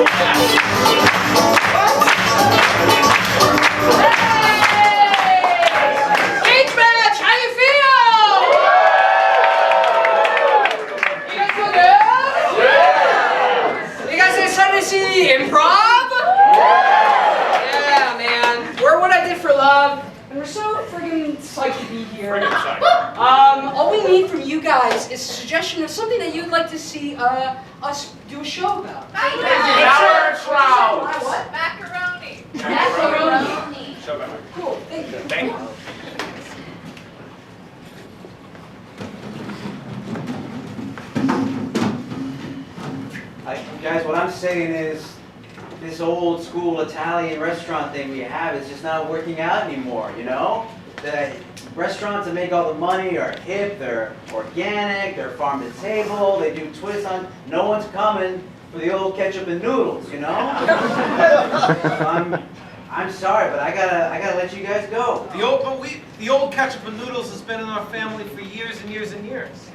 Cagematch, how you feel? You guys feel good? You guys excited to see improv? Yeah, man. We're what I did for love, and we're so friggin' psyched to be here. All we need from you guys is a suggestion of something that you'd like to see us do a show about. What? Macaroni. Macaroni. Cool. Thank you. Thank you. Guys, what I'm saying is, this old school Italian restaurant thing we have is just not working out anymore, you know? The restaurants that make all the money are hip, they're organic, they're farm to table, they do twists on, no one's coming for the old ketchup and noodles, you know? I'm sorry, but I gotta let you guys go. The old ketchup and noodles has been in our family for years and years and years.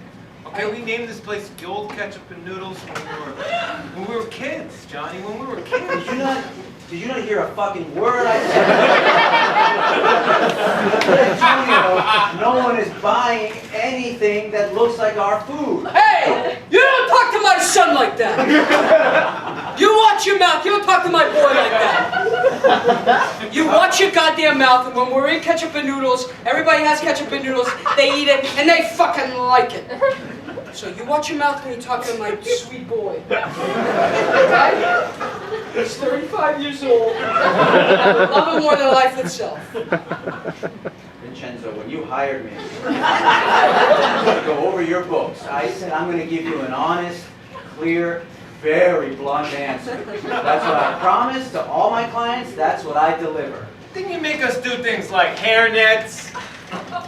Okay, we named this place the Old Ketchup and Noodles when we were kids, Johnny. When we were kids. Did you not hear a fucking word I said? Antonio, no one is buying anything that looks like our food. Hey! You don't talk to my son like that! You watch your mouth. You don't talk to my boy like that. You watch your goddamn mouth, and when we're in ketchup and noodles, everybody has ketchup and noodles, they eat it, and they fucking like it. So you watch your mouth when you talk to my sweet boy. Right? He's 35 years old. I love him more than life itself. Vincenzo, when you hired me to go over your books, I said I'm going to give you an honest, clear, very blunt answer. That's what I promised to all my clients. That's what I deliver. Didn't you make us do things like hairnets?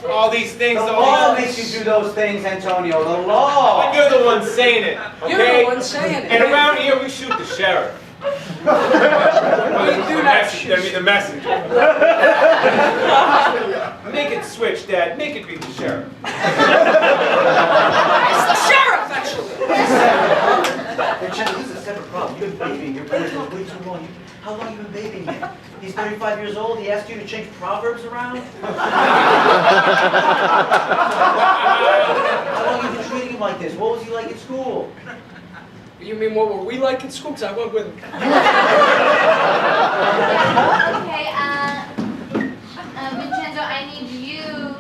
All these things. The law makes you do those things, Antonio. The law. But you're the one saying it, okay? You're the one saying it. And around here we shoot the sheriff. Well, you do not shoot. I mean the messenger. Make it switch, Dad. Make it be the sheriff. It's the sheriff, actually. Vincenzo, this is a separate problem. You've been babying your brother for way too long. How long have you been babying him? He's 35 years old. He asked you to change proverbs around? How long have you been treating him like this? What was he like at school? You mean what were we like in school? Because I went with him. Okay, Vincenzo, I need you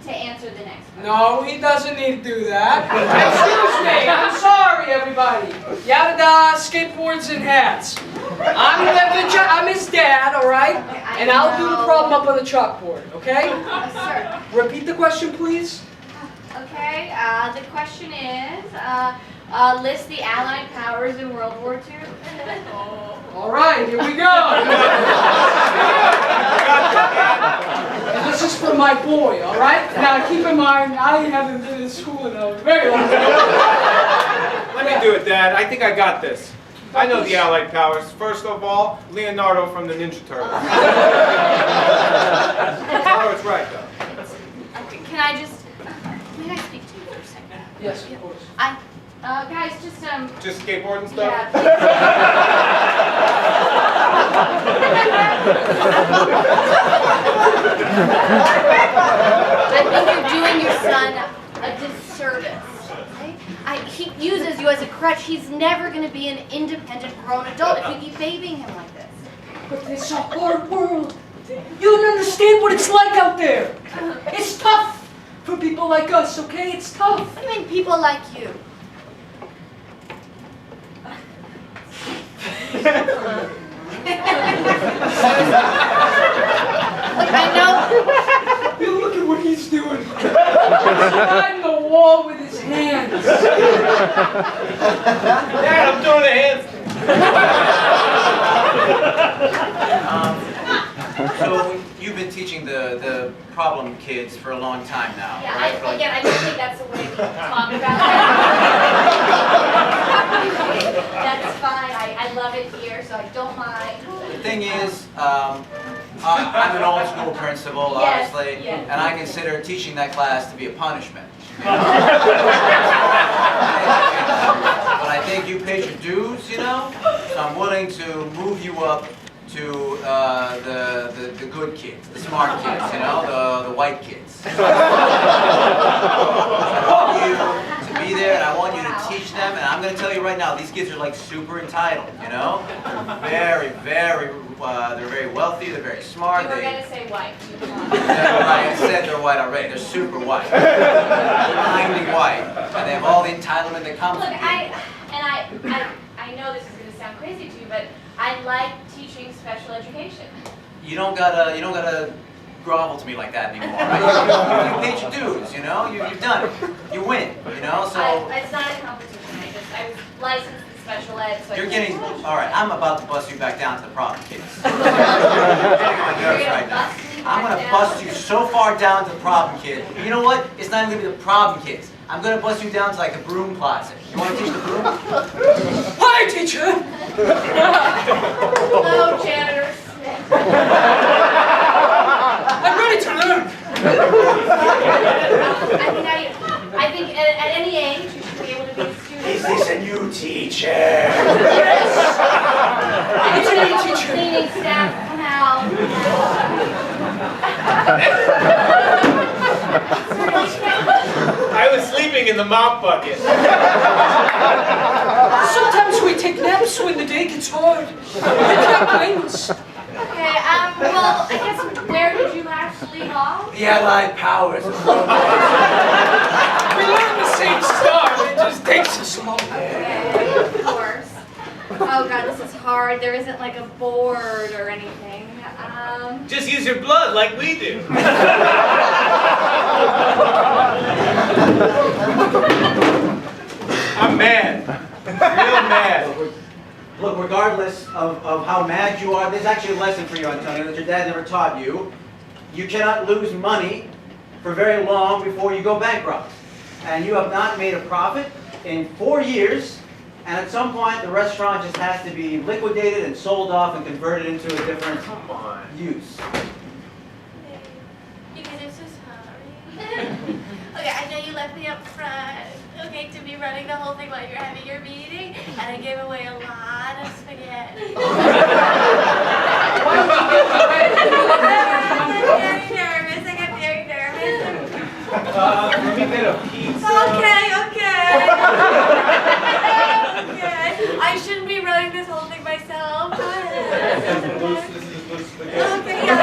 to answer the next question. No, he doesn't need to do that. Excuse me. I'm sorry, everybody. Yada skateboards and hats. I'm his dad, all right? And I'll do the problem up on the chalkboard, okay? Sir. Repeat the question, please. Okay, the question is, list the Allied powers in World War II. All right, here we go. This is for my boy, all right? Now, keep in mind, I haven't been in school in a very long time. Let me do it, Dad. I think I got this. I know the Allied powers. First of all, Leonardo from the Ninja Turtles. Oh, it's right, though. Can I just, may I speak to you for a second? Yes, of course. Guys, Just skateboard and stuff? yeah, I think you're doing your son a disservice. He uses you as a crutch. He's never going to be an independent grown adult if you keep babying him like this. But it's a hard world. You don't understand what it's like out there. It's tough for people like us, okay? It's tough. What do you mean people like you? Look, I know. You look at what he's doing. He's behind the wall with his hands. Dad, I'm doing the handstand. So you've been teaching the problem kids for a long time now, Yeah, right? I don't think that's the way we talk about it. That's fine. I love it here, so I don't mind. The thing is, I'm an old school principal, Yes, obviously, yes. and I consider teaching that class to be a punishment. But I think you paid your dues, you know? So I'm willing to move you up to the good kids, the smart kids, you know, the white kids. I want you to be there, and I want you to teach them. And I'm going to tell you right now, these kids are like super entitled, you know? Very, very, they're very wealthy, they're very smart. You were going to say white. I said they're white already. They're super white. Blinding white. And they have all the entitlement that comes with it. Look, I know this is going to sound crazy to you, but I like teaching special education. You don't gotta grovel to me like that anymore, right? You paid your dues, you know? You've done it. You win, you know? So It's not a competition. I was licensed in special ed, so you're getting, all right, I'm about to bust you back down to the problem kids. You're gonna bust me I'm back gonna down? bust you so far down to the problem kid. You know what? It's not even gonna be the problem kids. I'm gonna bust you down to like the broom closet. You wanna teach the broom? Hi, teacher. Hello, janitor Smith. I'm ready to learn. I think at any age you should be able to be a student. Is this a new teacher? Yes. It's a new teacher. Cleaning staff, come out. I was sleeping in the mop bucket. Sometimes we take naps when the day gets hard. You can't blame us. Okay, well, I guess where did you last leave off? The Allied powers. We learn the same stuff. It just takes us a moment. Okay, of course. Oh god, this is hard. There isn't like a board or anything. Just use your blood like we do. I'm mad. Real mad. Look, regardless of how mad you are, there's actually a lesson for you, Antonio, that your dad never taught you. You cannot lose money for very long before you go bankrupt. And you have not made a profit in 4 years, and at some point the restaurant just has to be liquidated and sold off and converted into a different use. You guys are so sorry. Okay, I know you left me up front, okay, to be running the whole thing while you're having your meeting, and I gave away a lot of spaghetti. I got very nervous. Let me get a pizza. Okay. Okay. I shouldn't be running this whole thing myself. Go ahead. This is loose spaghetti. Okay, yeah.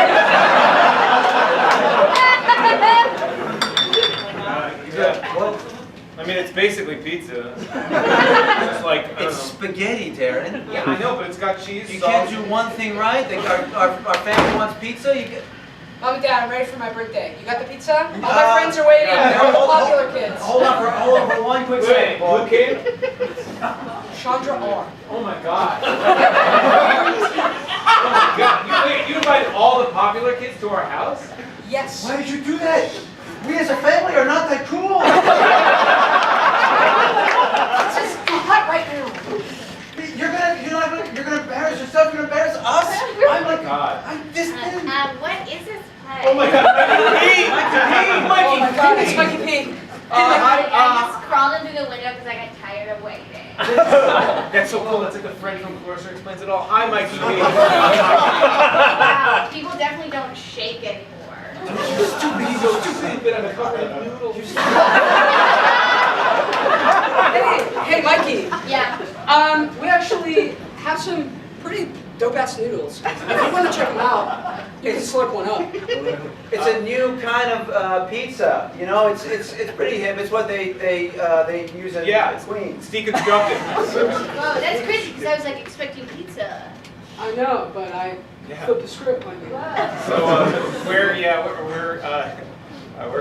Yeah, well, I mean, it's basically pizza. It's like, I don't It's know. spaghetti, Darren. Yeah, I know, but it's got cheese, You sauce. can't do one thing right. Our family wants pizza. You get, Mom and Dad, I'm ready for my birthday. You got the pizza? All my friends are waiting. They're all popular kids. Hold on for one quick Wait, second, who boy. came? Chandra R. Oh my god. Oh my god. You invited all the popular kids to our house? Yes. Why did you do that? We as a family are not that cool. It's just hot right now. You're gonna embarrass yourself. You're gonna embarrass us. I'm like, God. What is this play? Oh my god, Mikey P! Oh my God, it's Mikey P. I just crawled in through the window because I got tired of waiting. That's so cool. That's like the friend from Closer Explains It All. Hi, Mikey P. Wow, people definitely don't shake anymore. He's so stupid. I'm covered in noodles. Hey, Mikey. Yeah. We actually have some pretty dope-ass noodles. If you want to check them out, you can slurp one up. it's a new kind of pizza. You know, it's pretty hip. It's what they use in Queens. It's deconstructed. Whoa, that's crazy because I was like expecting pizza. I know, but I flipped the script, Mikey. So, we're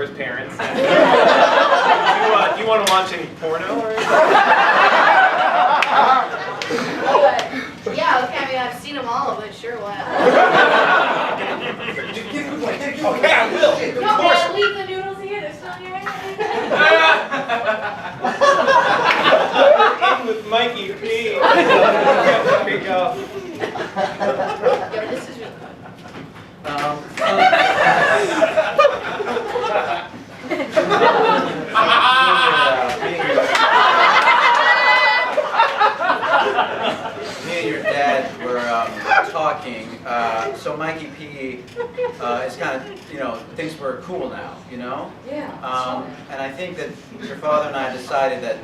his parents. Do you want to watch any porno or anything? Yeah, okay, I mean, I've seen them all, but sure, what? Okay, I will. No, Of course. but leave the noodles here, they're still here. In with Mikey P. There we go. Yo, this is really So Mikey P is kind of, thinks we're cool now, Yeah. And I think that your father and I decided that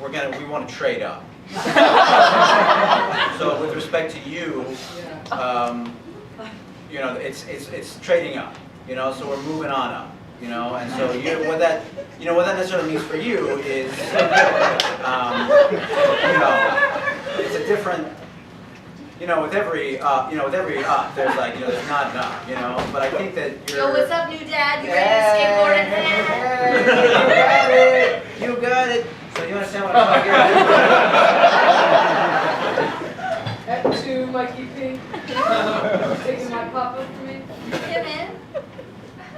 we want to trade up. So with respect to you, it's trading up, so we're moving on up, and so what that necessarily means for you is, it's a different, with every up, there's like, there's not an up, but I think that you're... Yo, what's up, new dad? You ready to skateboard and Hey, you got it. So you understand what I'm talking about? That too, Mikey P. Taking my papa for me. Yeah, man.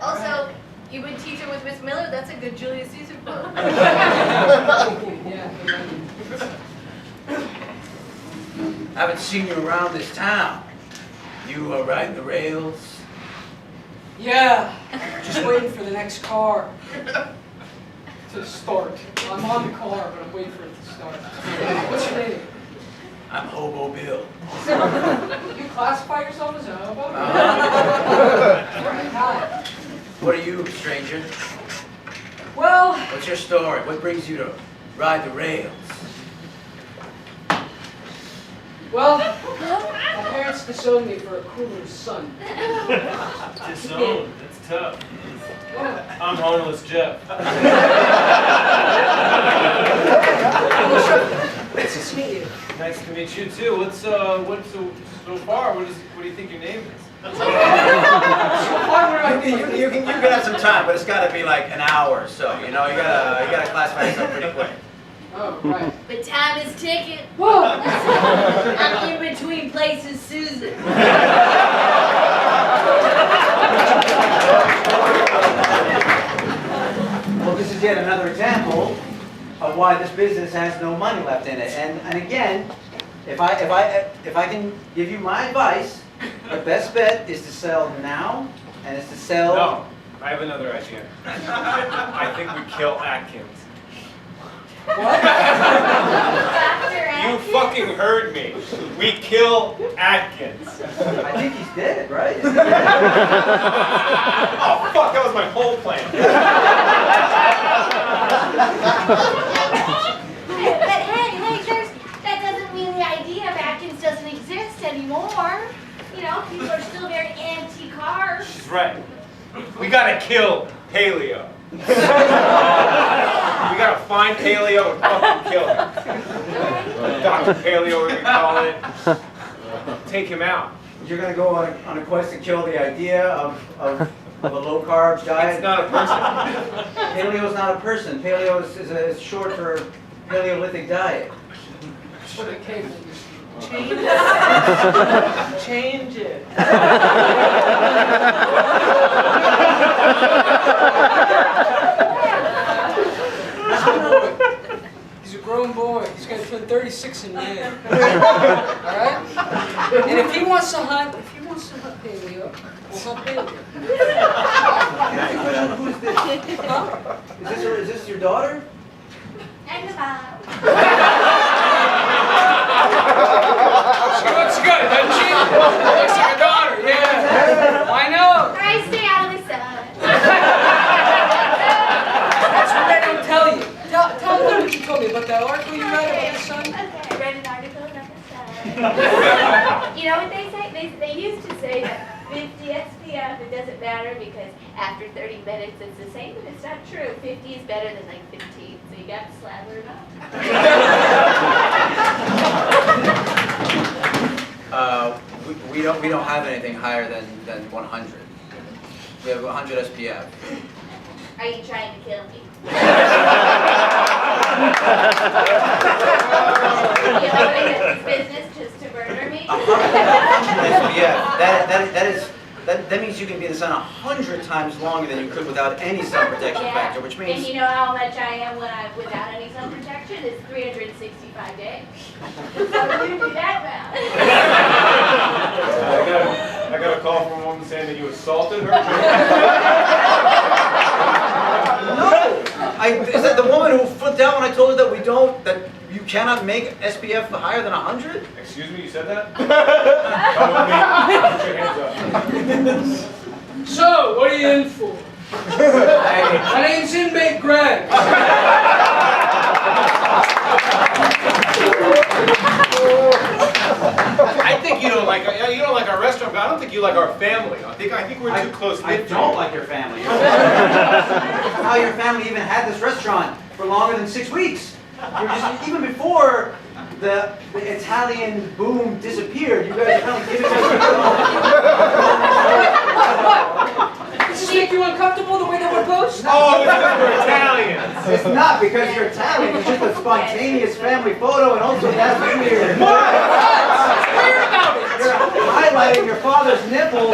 Also, you've been teaching with Miss Miller. That's a good Julius Caesar quote. Yeah. I haven't seen you around this town. You are riding the rails. Yeah. Just waiting for the next car to start. I'm on the car, but I'm waiting for it to start. What's your name? I'm Hobo Bill. You classify yourself as a hobo? Right, hi. What are you, stranger? Well, What's your story? What brings you to ride the rails? my parents disowned me for a cooler son. Disowned. That's tough. Yeah. I'm homeless Jeff. Nice to meet you. Nice to meet you too. What's so far? What do you think your name is? You can have some time, but it's got to be like an hour or so. You gotta classify yourself pretty quick. Oh, right. But time is ticking. Whoa! I'm in between places, Susan. Well, this is yet another example of why this business has no money left in it. And again, if I can give you my advice, the best bet is to sell now, and it's to sell. No, I have another idea. I think we kill Atkins. You fucking heard me. We kill Atkins. I think he's dead, right? Oh fuck, that was my whole plan. But hey, that doesn't mean the idea of Atkins doesn't exist anymore. People are still very anti-cars. She's right. We gotta kill Paleo. We gotta find Paleo and fucking kill him. Dr. Paleo, whatever you call it. Take him out. You're going to go on a quest to kill the idea of a low-carb diet? It's not a person. Paleo is not a person. Paleo is short for Paleolithic diet. That's what the cable used to Change it. Change it. He's a grown boy. He's going to turn 36 in May. Alright? And if he wants to hunt paleo, we'll hunt paleo. Who's this? Huh? Is this your daughter? And goodbye. She looks good, doesn't she? Looks like a daughter, yeah. I know. I stay out of the sun. That's what they don't tell you. Tell them what you told me about that article you read about the sun. Okay, I read an article about the sun. You know what they say? They used to say that 50 SPF, it doesn't matter because after 30 minutes it's the same, but it's not true. 50 is better than like 15, so you got to slather it up. We don't have anything higher than 100. We have 100 SPF. Are you trying to kill me? You opening up this business just to murder me? 100 SPF. That means you can be in the sun 100 times longer than you could without any sun protection factor, which And means... you know how much I am when I'm without any sun protection? It's 365 days. So you do that now. I got a call from a woman saying that you assaulted her. No! Is that the woman who flipped out when I told her that you cannot make SPF higher than 100? Excuse me, you said that? Come with me. Put your hands up. So, what are you in for? My name's Inmate Greg. I think you don't like our restaurant, but I don't think you like our family. I think we're too close. I don't like your family. How your family even had this restaurant for longer than 6 weeks? You're just, even before the Italian boom disappeared, you guys are kind of giving us Does this make you uncomfortable the way that we're posed? Oh, it's because we're Italians. It's not because you're Italian, it's just a spontaneous family photo, and also that's weird. What? Weird about it. You're highlighting your father's nipples.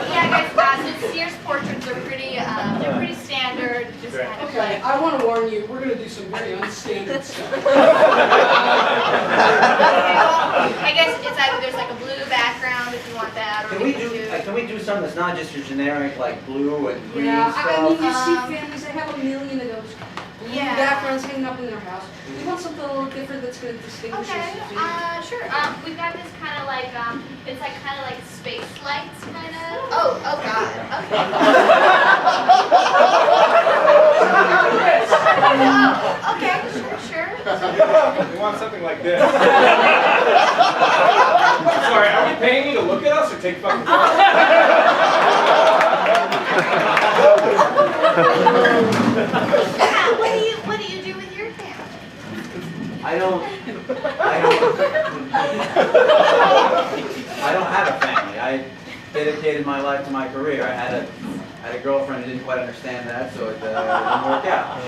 Yeah, guys, so Sears portraits are they're pretty standard. Just kind of Okay, like. I want to warn you, we're going to do some very unstandard stuff. Okay, well, I guess it's either there's like a blue background if you want that, or Can we do something that's not just your generic like blue and green Yeah, stuff? I mean, you see families, they have a million of those blue Yeah. backgrounds hanging up in their house. We want something a little different that's going to distinguish Okay, us. from them. sure. We've got this kind of like, it's like kind of like space lights, kind of. Oh God. Okay. Oh, okay, sure. We want something like this. Sorry, are we paying you to look at us or take fucking photos? What do you do with your family? I don't have a family. I dedicated my life to my career. I had a girlfriend who didn't quite understand that, so it didn't work out.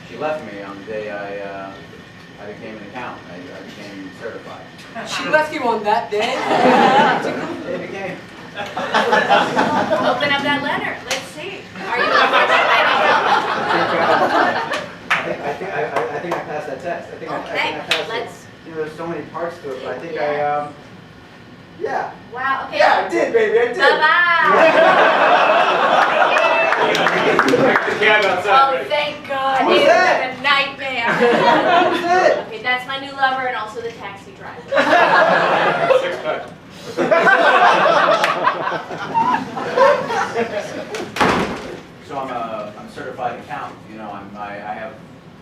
She left me on the day I became an accountant. I became certified. She left you on that day? It became. Open up that letter. Let's see. Are you I think I passed that test. I think I passed let's. it. You know, there's so many parts to it, but I think yeah. Wow. Okay. Yeah, I did, baby. I did. Bye-bye. Oh, thank God. Who's It that? was a nightmare. Who's that? Okay, that's my new lover and also the taxi driver. So I'm a certified accountant. You know, I have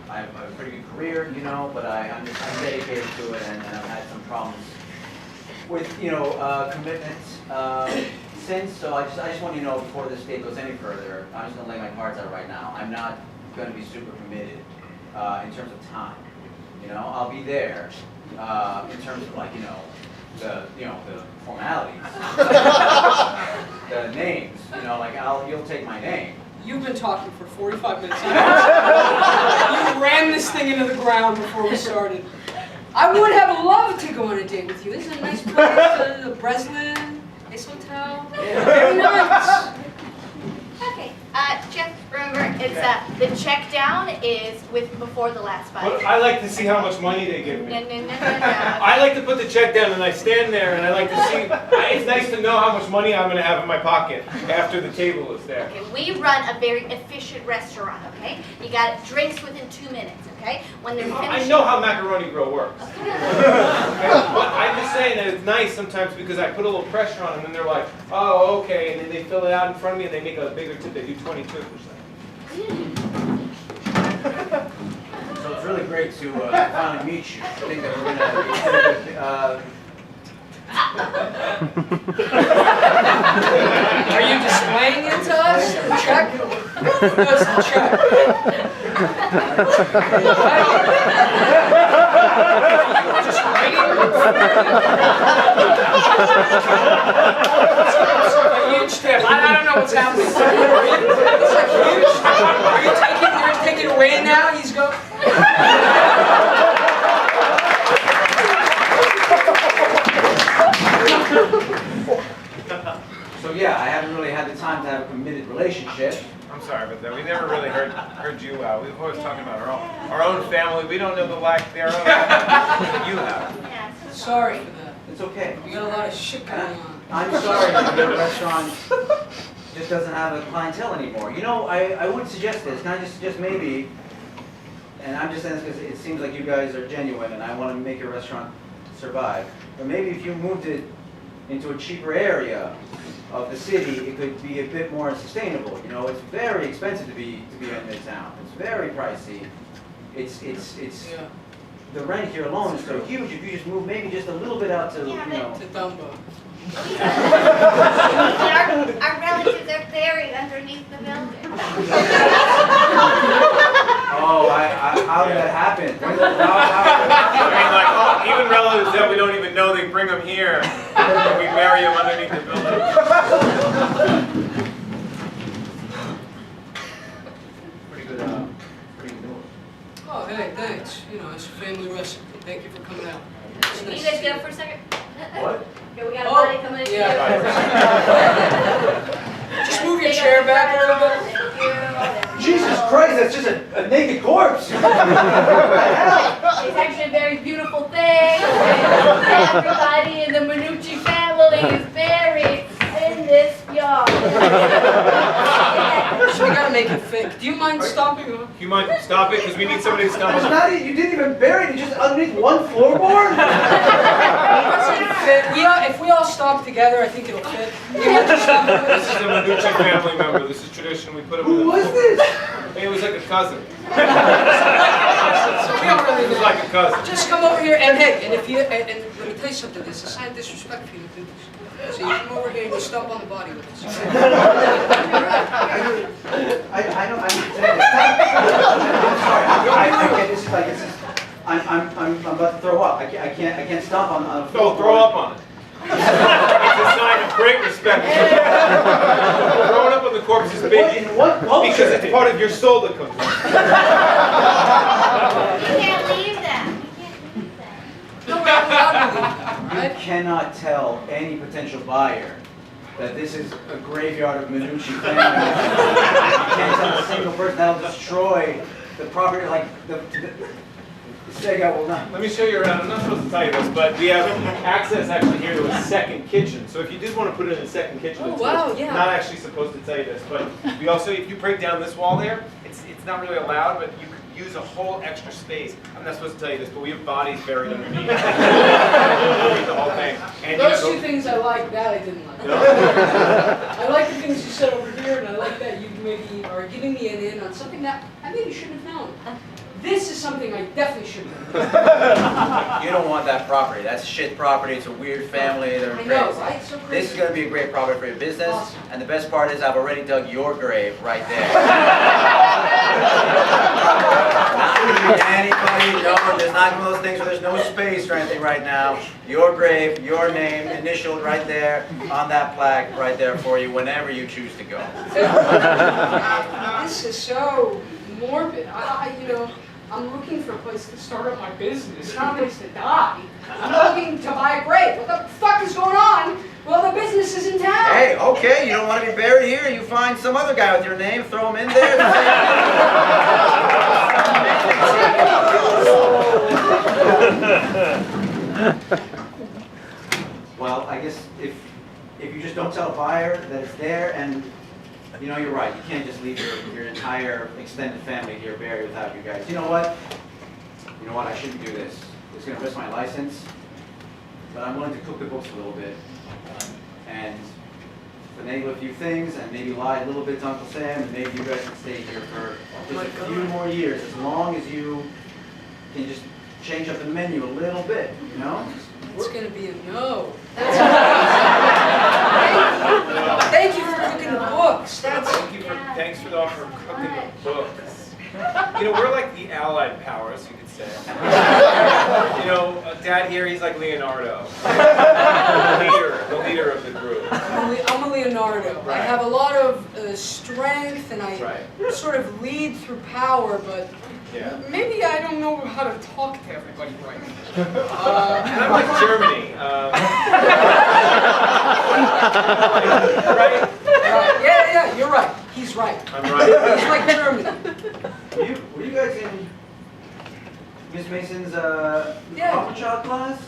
a pretty good career. You know, but I'm dedicated to it, and I've had some problems with commitments since. So I just want you to know before this date goes any further, I'm just gonna lay my cards out right now. I'm not gonna be super committed in terms of time. You know, I'll be there in terms of like the formalities, the names. You know, like you'll take my name. You've been talking for 45 minutes. You ran this thing into the ground before we started. I would have loved to go on a date with you. This is a nice place, the Breslin, Ace Hotel. Very nice. Okay. Jeff, remember, it's the check down is before the last Well, bite. I like to see how much money they give me. No. I like to put the check down and I stand there and I like to see, it's nice to know how much money I'm going to have in my pocket after the table is there. Okay, we run a very efficient restaurant, okay? You got drinks within 2 minutes, okay? When they're finished. I know how Macaroni Grill works. Okay? But I'm just saying that it's nice sometimes because I put a little pressure on them and they're like, oh, okay, and then they fill it out in front of me and they make a bigger tip. They do 22%. So it's really great to finally meet you. I think that we're gonna. Are you displaying it to us? The check? What's the check? Just waiting? It's a huge tip. I don't know what's happening. It's a huge tip. Are you taking it away now? He's going. So yeah, I haven't really had the time to have a committed relationship. I'm sorry about that. We never really heard you out. We've always talking about our own family. We don't know the lack thereof that you have. Yeah, so Sorry for that. It's okay. We got a lot of shit going on. I'm sorry that your restaurant just doesn't have a clientele anymore. You know, I would suggest this. Can I just suggest maybe? And I'm just saying this because it seems like you guys are genuine, and I want to make your restaurant survive. But maybe if you moved it into a cheaper area of the city, it could be a bit more sustainable. You know, it's very expensive to be in Midtown. It's very pricey. It's Yeah. the rent here alone is so huge. If you just move maybe just a little bit out to, you know. To Dumbo. Our relatives are buried underneath the building. Oh, how did that happen? I mean, like, even relatives that we don't even know, they bring them here, and we bury them underneath the building. Pretty good news. Oh, hey, thanks. You know, it's a family recipe. Thank you for coming out. It's Can nice you to guys see get up for a second? What? Okay, we got a Oh, body coming in. yeah. Just Just move your chair back a little bit. Jesus Christ, that's just a naked corpse. It's actually a very beautiful thing. Everybody in the Minucci family is buried in this yard. So we gotta make it fit. Do you mind stopping? You mind stop it? Because we need somebody to stop It's us. not, you didn't even bury it, you just underneath one floorboard? If we all stop together, I think it'll fit. You want to stop with This us? is a Manucci family member. This is tradition. We put him Who in was this? It was like a cousin. So we don't really It was know. like a cousin. Just come over here and hey, and if you and let me tell you something. It's a sign of disrespect for you to do this. So you come over here and you stomp on the body with us. I don't understand this. I'm sorry, I get this is like, I'm about to throw up. I can't stomp on a No, floorboard. throw up on it. It's a sign of great respect. Throwing up on the corpse is What, big in what culture? because it's part of your soul that comes out. You can't leave that. You can't leave that. No, we're not allowed to leave, You right? cannot tell any potential buyer that this is a graveyard of Minucci family. You can't tell a single person that'll destroy the property, like the Sega will not. Let me show you around. I'm not supposed to tell you this, but we have access actually here to a second kitchen. So if you did want to put it in a second kitchen, Oh, it's wow, yeah. not actually supposed to tell you this, but we also, if you break down this wall there, it's not really allowed, but you could use a whole extra space. I'm not supposed to tell you this, but we have bodies buried underneath. The whole thing. And Those two things I like, that I didn't like. No? I like the things you said over here, and I like that you maybe are giving me an in on something that I maybe shouldn't have known. This is something I definitely shouldn't have known. You don't want that property. That's shit property. It's a weird family. They're I crazy. know, right? So This crazy. is going to be a great property for your business. Awesome. And the best part is I've already dug your grave right there. Not gonna be anybody, no, there's not one of those things where there's no space or anything right now. Your grave, your name, initialed right there on that plaque right there for you whenever you choose to go. This is so morbid. You know, I'm looking for a place to start up my business, not a place to die. I'm looking to buy a grave. What the fuck is going on? Well, the business is in town. Hey, okay, you don't want to be buried here, you find some other guy with your name, throw him in there. Well, I guess if you just don't tell a buyer that it's there, and you know, you're right, you can't just leave your entire extended family here buried without you guys. You know what? I shouldn't do this. It's going to risk my license, but I'm willing to cook the books a little bit and finagle a few things and maybe lie a little bit to Uncle Sam, and maybe you guys can stay here for just a few more years, as long as you can just change up the menu a little bit, you know? It's going to be a no. Thank you for cooking the books. Thanks for the offer of cooking the books. You know, we're like the allied powers, you could say. You know, Dad here, he's like Leonardo, the leader of the group. I'm a Leonardo. I Right. have a lot of strength, and I Right. sort of lead through power, but Yeah. maybe I don't know how to talk to everybody right. And I'm like Germany. Right? Right. Yeah, you're right. He's right. I'm right. He's like Germany. Were you guys in Miss Mason's Yeah. Papa Child class?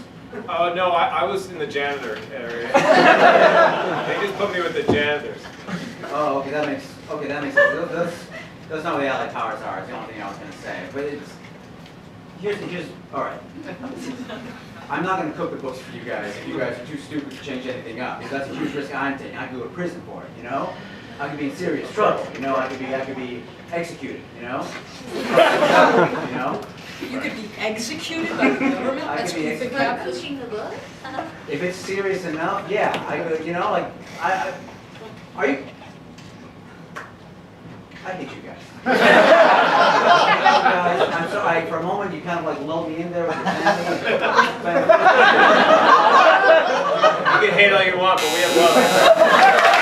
No, I was in the janitor area. They just put me with the janitors. Oh, okay, that makes sense. That's not what the Allied powers are. It's the only thing I was gonna say. But here's all right. I'm not gonna cook the books for you guys if you guys are too stupid to change anything up. Because that's a huge risk I'm taking. I could go to prison for it, you know? I could be in serious trouble, you know? I could be executed, you know? You know? You could be executed by the government? I That's could be what you think For happens? pushing the book? If it's serious enough, yeah. I could, you know, like are you? I hate you guys. I'm sorry. For a moment, you kind of like lulled me in there with your family. You can hate all you want, but we have love.